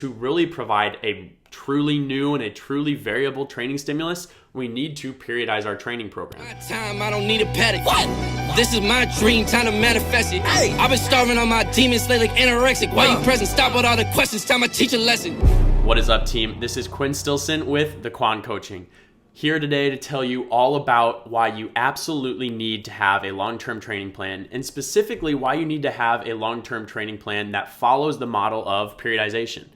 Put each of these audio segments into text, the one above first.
To really provide a truly new and a truly variable training stimulus, we need to periodize our training program. My time, I don't need a paddock. What? This is my dream, time to manifest it. Hey. I've been starving on my demons, slay like anorexic. Why you present? Stop with all the questions, time I teach a lesson. What is up, team? This is Quinn Stilson with The Quan Coaching. Here today to tell you all about why you absolutely need to have a long-term training plan, and specifically why you need to have a long-term training plan that follows the model of periodization.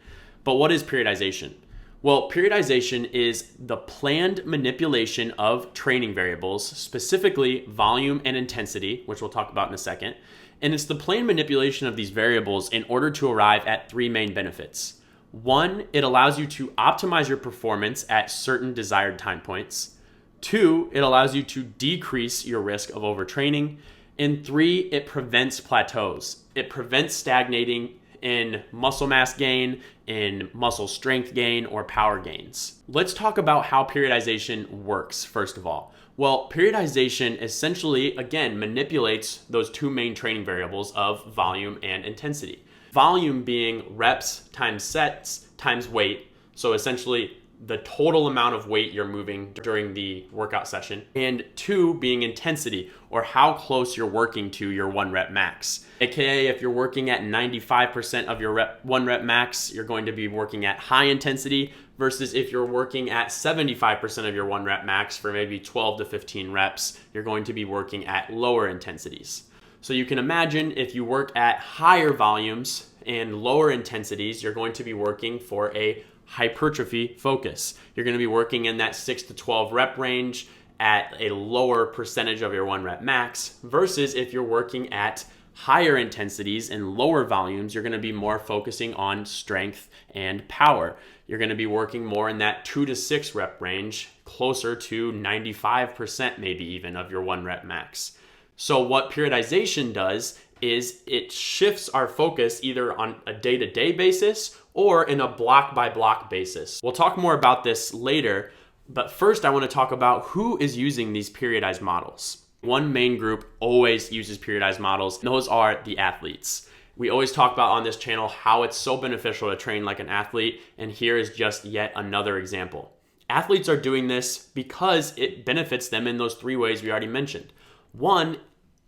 But what is periodization? Well, periodization is the planned manipulation of training variables, specifically volume and intensity, which we'll talk about in a second. And it's the planned manipulation of these variables in order to arrive at three main benefits. One, it allows you to optimize your performance at certain desired time points. Two, it allows you to decrease your risk of overtraining. And three, it prevents plateaus. It prevents stagnating in muscle mass gain, in muscle strength gain, or power gains. Let's talk about how periodization works, first of all. Well, periodization essentially, again, manipulates those two main training variables of volume and intensity. Volume being reps times sets times weight, so essentially the total amount of weight you're moving during the workout session, and two being intensity, or how close you're working to your 1 rep max. AKA, if you're working at 95% of your 1 rep max, you're going to be working at high intensity, versus if you're working at 75% of your 1 rep max for maybe 12 to 15 reps, you're going to be working at lower intensities. So you can imagine if you work at higher volumes and lower intensities, you're going to be working for a hypertrophy focus. You're going to be working in that 6 to 12 rep range at a lower percentage of your 1 rep max, versus if you're working at higher intensities and lower volumes, you're going to be more focusing on strength and power. You're going to be working more in that 2 to 6 rep range, closer to 95% maybe even of your 1 rep max. So what periodization does is it shifts our focus either on a day-to-day basis or in a block-by-block basis. We'll talk more about this later, but first I want to talk about who is using these periodized models. One main group always uses periodized models, and those are the athletes. We always talk about on this channel how it's so beneficial to train like an athlete, and here is just yet another example. Athletes are doing this because it benefits them in those three ways we already mentioned. One,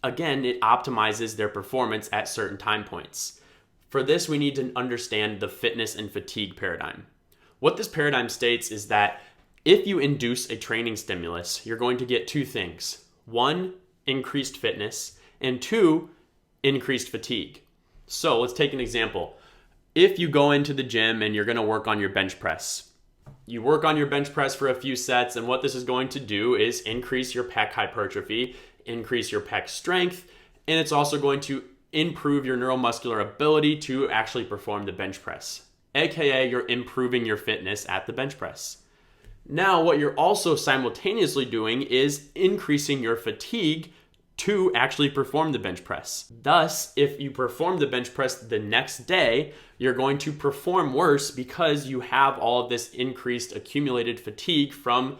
again, it optimizes their performance at certain time points. For this, we need to understand the fitness and fatigue paradigm. What this paradigm states is that if you induce a training stimulus, you're going to get two things. One, increased fitness, and two, increased fatigue. So let's take an example. If you go into the gym and you're going to work on your bench press, you work on your bench press for a few sets, and what this is going to do is increase your pec hypertrophy, increase your pec strength, and it's also going to improve your neuromuscular ability to actually perform the bench press. AKA, you're improving your fitness at the bench press. Now, what you're also simultaneously doing is increasing your fatigue to actually perform the bench press. Thus, if you perform the bench press the next day, you're going to perform worse because you have all of this increased accumulated fatigue from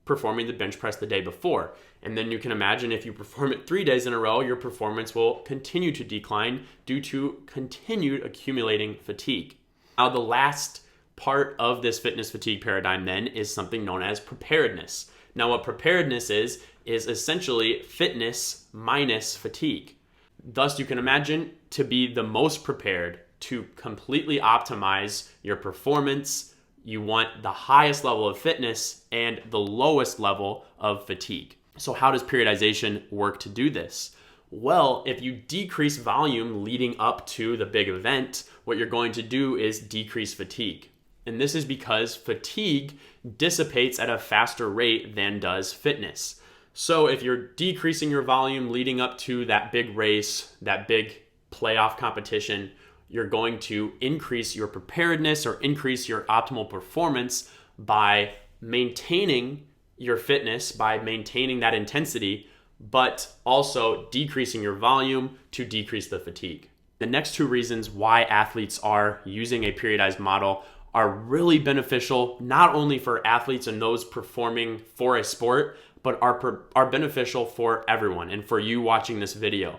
performing the bench press the day before. And then you can imagine if you perform it 3 days in a row, your performance will continue to decline due to continued accumulating fatigue. Now, the last part of this fitness fatigue paradigm then is something known as preparedness. Now, what preparedness is essentially fitness minus fatigue. Thus, you can imagine to be the most prepared to completely optimize your performance, you want the highest level of fitness and the lowest level of fatigue. So how does periodization work to do this? Well, if you decrease volume leading up to the big event, what you're going to do is decrease fatigue. And this is because fatigue dissipates at a faster rate than does fitness. So if you're decreasing your volume leading up to that big race, that big playoff competition, you're going to increase your preparedness or increase your optimal performance by maintaining your fitness, by maintaining that intensity, but also decreasing your volume to decrease the fatigue. The next two reasons why athletes are using a periodized model are really beneficial, not only for athletes and those performing for a sport, but are beneficial for everyone and for you watching this video.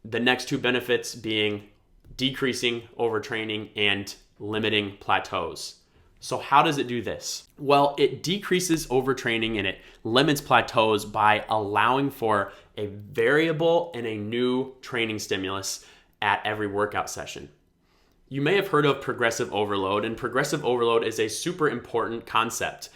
The next two benefits being decreasing overtraining and limiting plateaus. So how does it do this? Well, it decreases overtraining and it limits plateaus by allowing for a variable and a new training stimulus at every workout session. You may have heard of progressive overload, and progressive overload is a super important concept.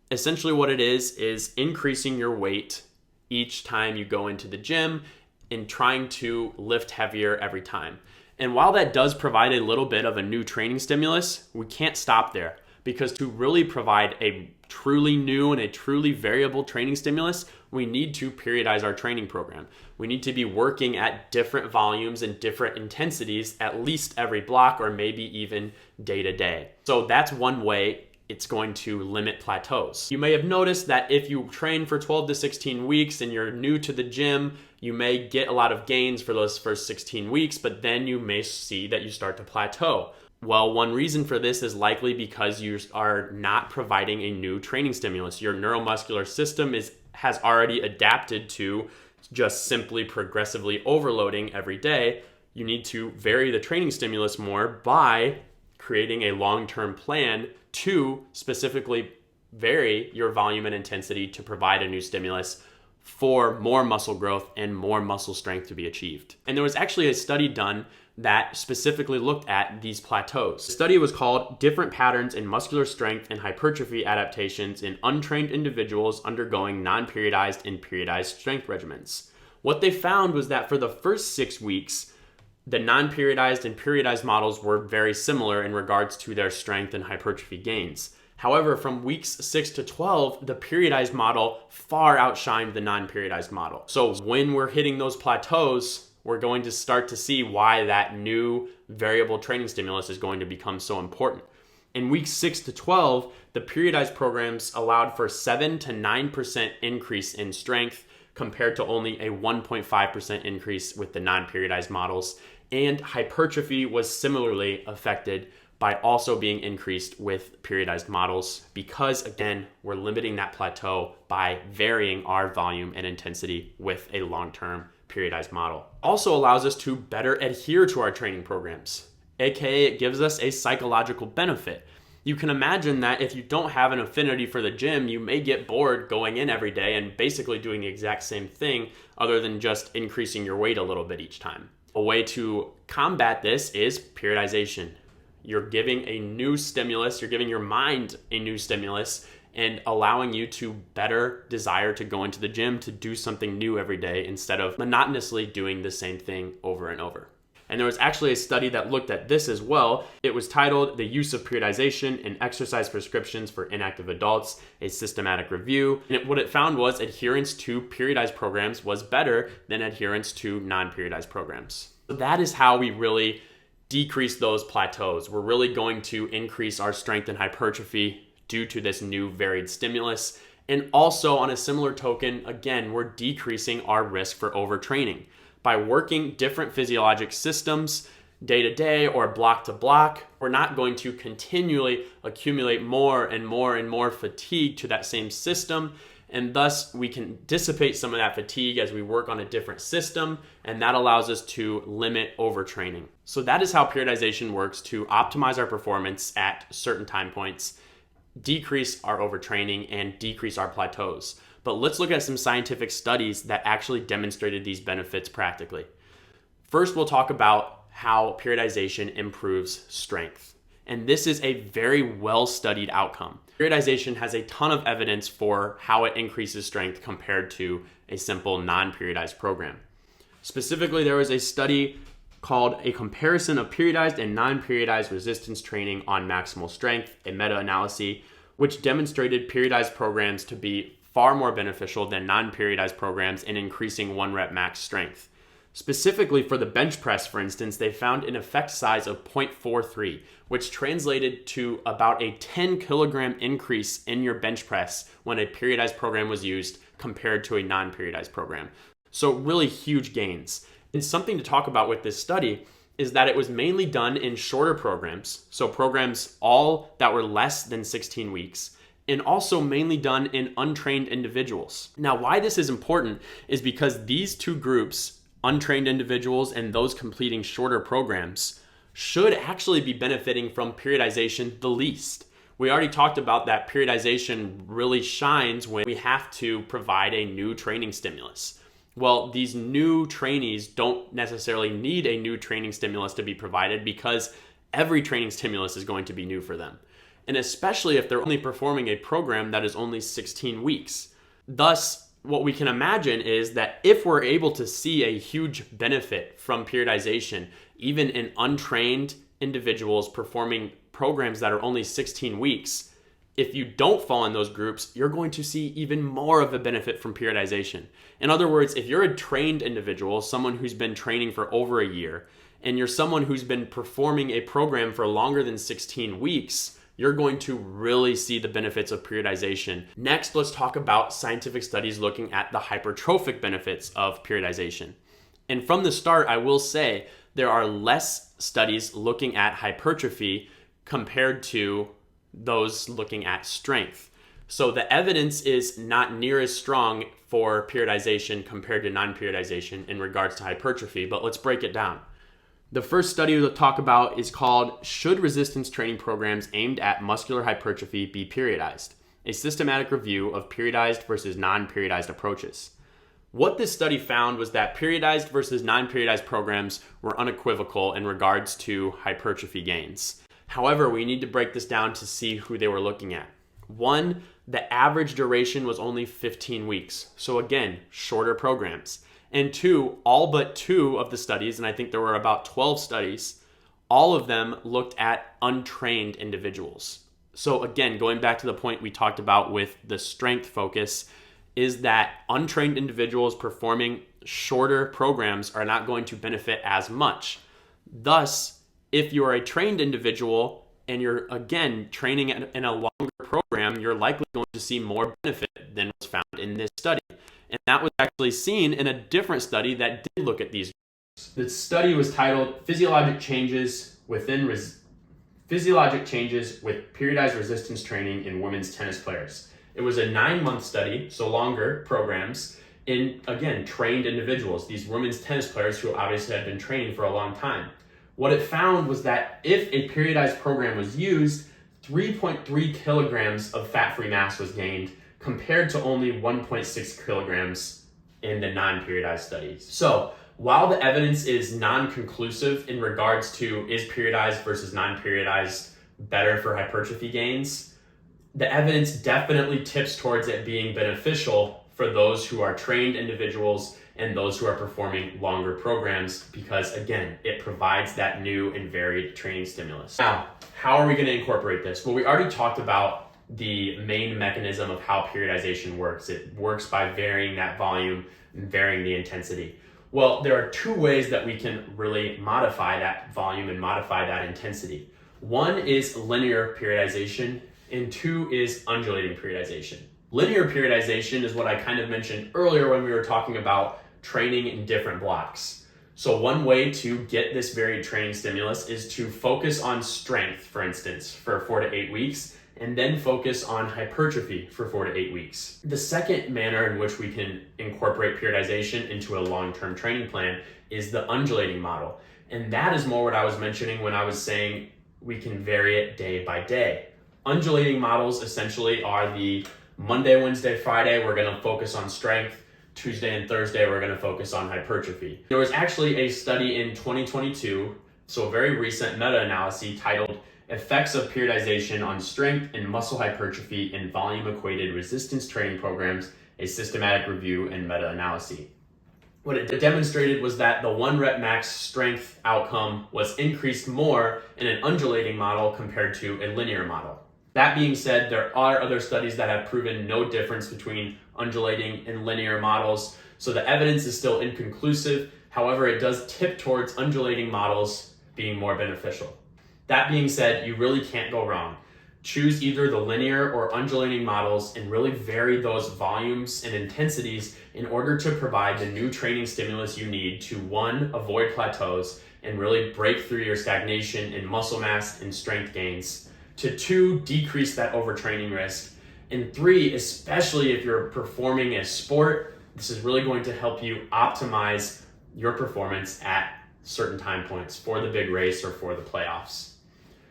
Essentially what it is increasing your weight each time you go into the gym and trying to lift heavier every time. And while that does provide a little bit of a new training stimulus, we can't stop there, because to really provide a truly new and a truly variable training stimulus, we need to periodize our training program. We need to be working at different volumes and different intensities at least every block, or maybe even day to day. So that's one way it's going to limit plateaus. You may have noticed that if you train for 12 to 16 weeks and you're new to the gym, you may get a lot of gains for those first 16 weeks, but then you may see that you start to plateau. Well, one reason for this is likely because you are not providing a new training stimulus. Your neuromuscular system has already adapted to just simply progressively overloading every day. You need to vary the training stimulus more by creating a long-term plan to specifically vary your volume and intensity to provide a new stimulus for more muscle growth and more muscle strength to be achieved. And there was actually a study done that specifically looked at these plateaus. The study was called Different Patterns in Muscular Strength and Hypertrophy Adaptations in Untrained Individuals Undergoing Non-Periodized and Periodized Strength Regimens. What they found was that for the first 6 weeks, the non-periodized and periodized models were very similar in regards to their strength and hypertrophy gains. However, from weeks 6 to 12, the periodized model far outshined the non-periodized model. So when we're hitting those plateaus, we're going to start to see why that new variable training stimulus is going to become so important. In weeks 6 to 12, the periodized programs allowed for 7 to 9% increase in strength compared to only a 1.5% increase with the non-periodized models. And hypertrophy was similarly affected by also being increased with periodized models, because again, we're limiting that plateau by varying our volume and intensity with a long-term periodized model. Also allows us to better adhere to our training programs, aka it gives us a psychological benefit. You can imagine that if you don't have an affinity for the gym, you may get bored going in every day and basically doing the exact same thing other than just increasing your weight a little bit each time. A way to combat this is periodization. You're giving a new stimulus, you're giving your mind a new stimulus and allowing you to better desire to go into the gym to do something new every day instead of monotonously doing the same thing over and over. And there was actually a study that looked at this as well. It was titled The Use of Periodization in Exercise Prescriptions for Inactive Adults, a Systematic Review. And what it found was adherence to periodized programs was better than adherence to non-periodized programs. So that is how we really decrease those plateaus. We're really going to increase our strength and hypertrophy due to this new varied stimulus. And also on a similar token, again, we're decreasing our risk for overtraining. By working different physiologic systems day to day or block to block, we're not going to continually accumulate more and more and more fatigue to that same system. And thus we can dissipate some of that fatigue as we work on a different system, and that allows us to limit overtraining. So that is how periodization works to optimize our performance at certain time points, decrease our overtraining, and decrease our plateaus. But let's look at some scientific studies that actually demonstrated these benefits practically. First, we'll talk about how periodization improves strength. And this is a very well-studied outcome. Periodization has a ton of evidence for how it increases strength compared to a simple non-periodized program. Specifically, there was a study called A Comparison of Periodized and Non-Periodized Resistance Training on Maximal Strength, a meta-analysis, which demonstrated periodized programs to be far more beneficial than non-periodized programs in increasing 1 rep max strength. Specifically for the bench press, for instance, they found an effect size of 0.43, which translated to about a 10 kilogram increase in your bench press when a periodized program was used compared to a non-periodized program. So really huge gains. And something to talk about with this study is that it was mainly done in shorter programs, so programs all that were less than 16 weeks, and also mainly done in untrained individuals. Now, why this is important is because these two groups, untrained individuals and those completing shorter programs, should actually be benefiting from periodization the least. We already talked about that periodization really shines when we have to provide a new training stimulus. Well, these new trainees don't necessarily need a new training stimulus to be provided because every training stimulus is going to be new for them. And especially if they're only performing a program that is only 16 weeks. Thus, what we can imagine is that if we're able to see a huge benefit from periodization, even in untrained individuals performing programs that are only 16 weeks, if you don't fall in those groups, you're going to see even more of a benefit from periodization. In other words, if you're a trained individual, someone who's been training for over a year, and you're someone who's been performing a program for longer than 16 weeks, you're going to really see the benefits of periodization. Next, let's talk about scientific studies looking at the hypertrophic benefits of periodization. And from the start, I will say there are less studies looking at hypertrophy compared to those looking at strength. So the evidence is not near as strong for periodization compared to non-periodization in regards to hypertrophy, but let's break it down. The first study we'll talk about is called Should Resistance Training Programs Aimed at Muscular Hypertrophy Be Periodized? A systematic review of periodized versus non-periodized approaches. What this study found was that periodized versus non-periodized programs were unequivocal in regards to hypertrophy gains. However, we need to break this down to see who they were looking at. One, the average duration was only 15 weeks. So again, shorter programs. And two, all but two of the studies, and I think there were about 12 studies, all of them looked at untrained individuals. So again, going back to the point we talked about with the strength focus, is that untrained individuals performing shorter programs are not going to benefit as much. Thus, if you're a trained individual and you're, again, training in a longer program, you're likely going to see more benefit than was found in this study. And that was actually seen in a different study that did look at these groups. The study was titled Physiologic Changes with Periodized Resistance Training in Women's Tennis Players. It was a 9-month study, so longer programs, in, again, trained individuals, these women's tennis players who obviously had been training for a long time. What it found was that if a periodized program was used, 3.3 kilograms of fat-free mass was gained compared to only 1.6 kilograms in the non-periodized studies. So while the evidence is non-conclusive in regards to is periodized versus non-periodized better for hypertrophy gains, the evidence definitely tips towards it being beneficial for those who are trained individuals and those who are performing longer programs because, again, it provides that new and varied training stimulus. Now, how are we going to incorporate this? Well, we already talked about the main mechanism of how periodization works. It works by varying that volume and varying the intensity. Well, there are two ways that we can really modify that volume and modify that intensity. One is linear periodization, and two is undulating periodization. Linear periodization is what I kind of mentioned earlier when we were talking about training in different blocks. So one way to get this varied training stimulus is to focus on strength, for instance, for 4 to 8 weeks, and then focus on hypertrophy for 4 to 8 weeks. The second manner in which we can incorporate periodization into a long-term training plan is the undulating model. And that is more what I was mentioning when I was saying we can vary it day by day. Undulating models essentially are the Monday, Wednesday, Friday, we're gonna focus on strength. Tuesday and Thursday, we're gonna focus on hypertrophy. There was actually a study in 2022, so a very recent meta-analysis titled Effects of Periodization on Strength and Muscle Hypertrophy in Volume-Equated Resistance Training Programs, a Systematic Review and Meta-Analysis. What it demonstrated was that the 1 rep max strength outcome was increased more in an undulating model compared to a linear model. That being said, there are other studies that have proven no difference between undulating and linear models, so the evidence is still inconclusive. However, it does tip towards undulating models being more beneficial. That being said, you really can't go wrong. Choose either the linear or undulating models and really vary those volumes and intensities in order to provide the new training stimulus you need to 1, avoid plateaus and really break through your stagnation in muscle mass and strength gains, to 2, decrease that overtraining risk, and 3, especially if you're performing a sport, this is really going to help you optimize your performance at certain time points for the big race or for the playoffs.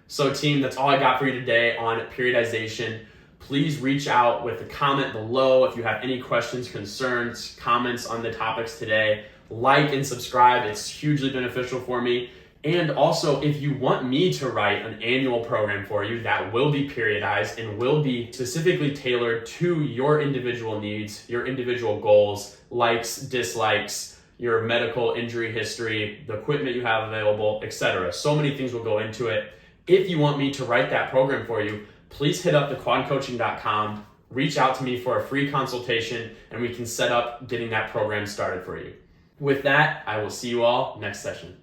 So team, that's all I got for you today on periodization. Please reach out with a comment below if you have any questions, concerns, comments on the topics today. Like and subscribe. It's hugely beneficial for me. And also, if you want me to write an annual program for you that will be periodized and will be specifically tailored to your individual needs, your individual goals, likes, dislikes, your medical injury history, the equipment you have available, etc. So many things will go into it. If you want me to write that program for you, please hit up thequancoaching.com, reach out to me for a free consultation, and we can set up getting that program started for you. With that, I will see you all next session.